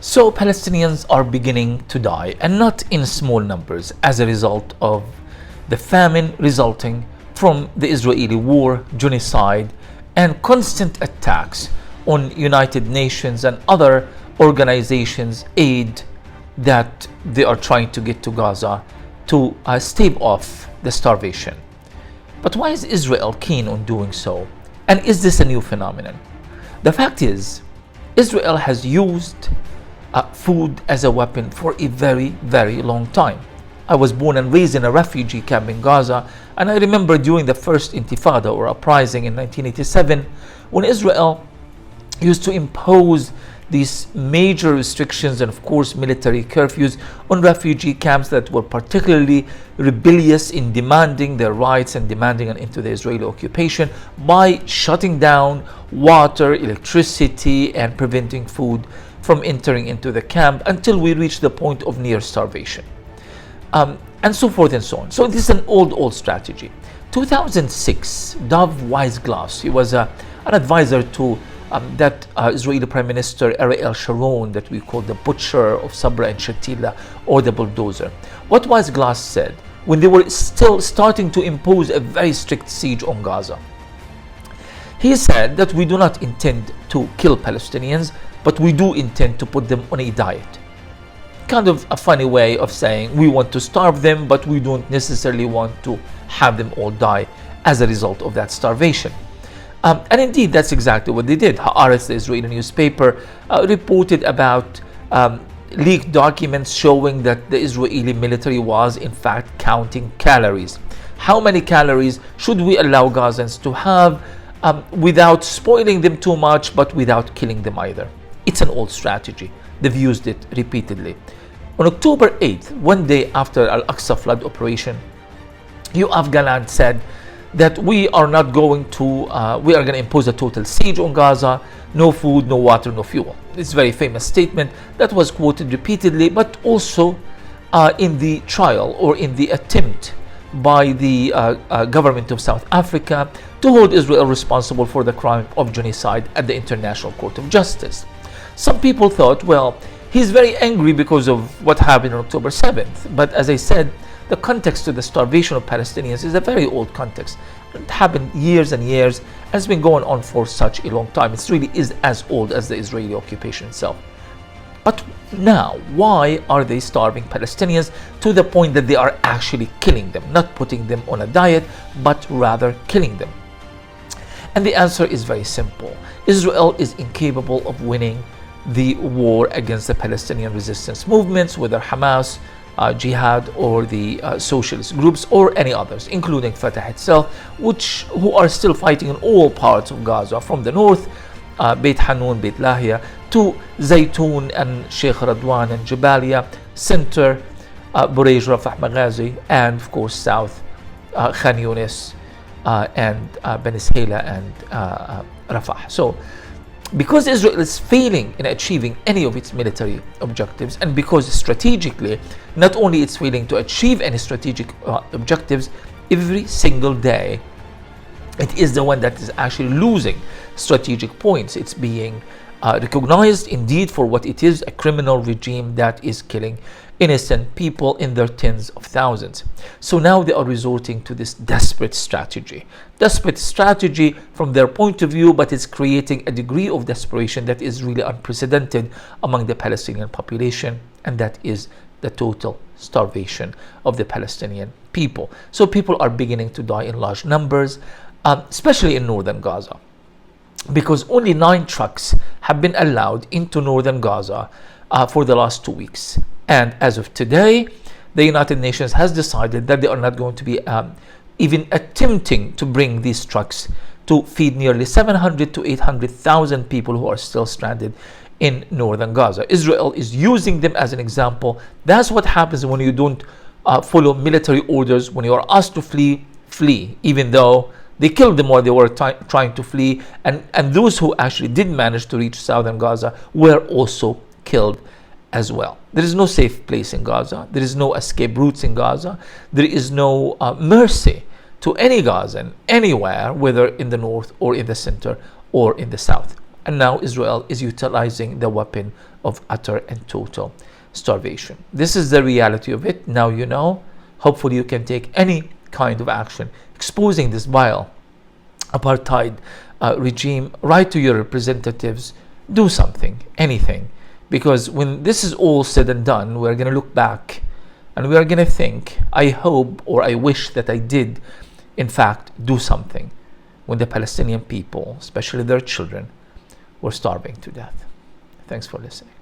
So Palestinians are beginning to die, and not in small numbers, as a result of the famine resulting from the Israeli war, genocide, and constant attacks on United Nations and other organizations' aid that they are trying to get to Gaza to stave off the starvation. But why is Israel keen on doing so? And is this a new phenomenon? The fact is, Israel has used food as a weapon for a very, very long time. I was born and raised in a refugee camp in Gaza, and I remember during the first Intifada or uprising in 1987, when Israel used to impose these major restrictions and of course military curfews on refugee camps that were particularly rebellious in demanding their rights and demanding an end to the Israeli occupation by shutting down water, electricity, and preventing food from entering into the camp until we reach the point of near starvation. And so forth and so on. So this is an old strategy. 2006, Dov Weisglass, he was an advisor to that Israeli Prime Minister Ariel Sharon, that we call the butcher of Sabra and Shatila, or the bulldozer. What Weisglass said when they were still starting to impose a very strict siege on Gaza, he said that we do not intend to kill Palestinians, but we do intend to put them on a diet. Kind of a funny way of saying we want to starve them, but we don't necessarily want to have them all die as a result of that starvation. And indeed, that's exactly what they did. Haaretz, the Israeli newspaper, reported about leaked documents showing that the Israeli military was in fact counting calories. How many calories should we allow Gazans to have without spoiling them too much, but without killing them either? It's an old strategy. They've used it repeatedly. On October 8th, one day after Al-Aqsa flood operation, Yoav Gallant said that we are going to impose a total siege on Gaza, no food, no water, no fuel. It's a very famous statement that was quoted repeatedly, but also in the trial or in the attempt by the government of South Africa to hold Israel responsible for the crime of genocide at the International Court of Justice. Some people thought, well, he's very angry because of what happened on October 7th. But as I said, the context to the starvation of Palestinians is a very old context. It happened years and years, and it's been going on for such a long time. It really is as old as the Israeli occupation itself. But now, why are they starving Palestinians to the point that they are actually killing them? Not putting them on a diet, but rather killing them. And the answer is very simple. Israel is incapable of winning the war against the Palestinian resistance movements, whether Hamas, Jihad, or the socialist groups, or any others, including Fatah itself, who are still fighting in all parts of Gaza, from the north, Beit Hanun, Beit Lahia, to Zaytun and Sheikh Radwan and Jabalia, center, Burej, Rafah, Maghazi, and of course south, Khan Yunis, and Ben Ishela and Rafah. So, because Israel is failing in achieving any of its military objectives, and because strategically, not only it's failing to achieve any strategic objectives, every single day, it is the one that is actually losing strategic points. It's being recognized indeed for what it is, a criminal regime that is killing innocent people in their tens of thousands. So now they are resorting to this desperate strategy from their point of view, but it's creating a degree of desperation that is really unprecedented among the Palestinian population, and that is the total starvation of the Palestinian people. So people are beginning to die in large numbers, especially in northern Gaza, because only 9 trucks have been allowed into northern Gaza for the last 2 weeks. And as of today, the United Nations has decided that they are not going to be even attempting to bring these trucks to feed nearly 700 to 800,000 people who are still stranded in northern Gaza. Israel is using them as an example. That's what happens when you don't follow military orders. When you are asked to flee, even though they killed them while they were trying to flee. And those who actually did manage to reach southern Gaza were also killed as well. There is no safe place in Gaza. There is no escape routes in Gaza. There is no mercy to any Gazan anywhere, whether in the north or in the center or in the south. And now Israel is utilizing the weapon of utter and total starvation. This is the reality of it. Now you know. Hopefully you can take any kind of action exposing this vile apartheid regime. Write to your representatives. Do something, anything. Because when this is all said and done, we're going to look back and we are going to think, I hope or I wish that I did, in fact, do something when the Palestinian people, especially their children, were starving to death. Thanks for listening.